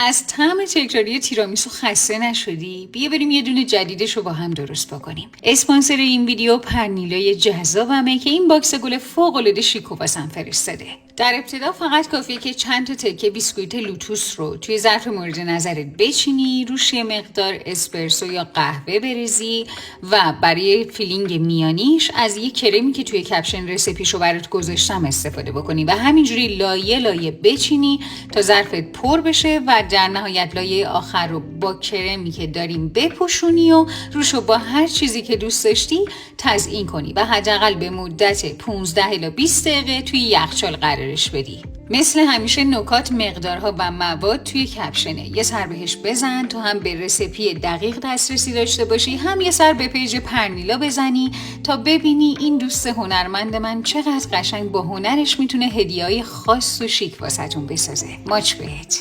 از طعم تکراری تیرامیسو خسته نشدی؟ بیا بریم یه دونه جدیدش رو با هم درست بکنیم. اسپانسر این ویدیو پرنیلای جذابمه که این باکس گل فوق‌العاده شیک و واسم فرستاده. در ابتدا فقط کافیه که چند تا تکه بیسکویت لوتوس رو توی ظرف مورد نظرت بچینی، روش یه مقدار اسپرسو یا قهوه بریزی و برای فیلینگ میانیش از یه کرمی که توی کپشن رسیپیشو برات گذاشتم استفاده بکنی و همینجوری لایه لایه بچینی تا ظرفت پر بشه و در نهایت لایه آخر رو با کرمی که داریم بپوشونی و روشو با هر چیزی که دوست داشتی تزیین کنی و حداقل به مدت 15 الی 20 دقیقه توی یخچال قرارش بدی. مثل همیشه نکات، مقدارها و مواد توی کپشنه. یه سر بهش بزن تا هم به رسیپی دقیق دسترسی داشته باشی، هم یه سر به پیج پرنیلا بزنی تا ببینی این دوست هنرمند من چقدر قشنگ با هنرش میتونه هدیه‌های خاص و شیک واسهتون بسازه. ماچ بهت.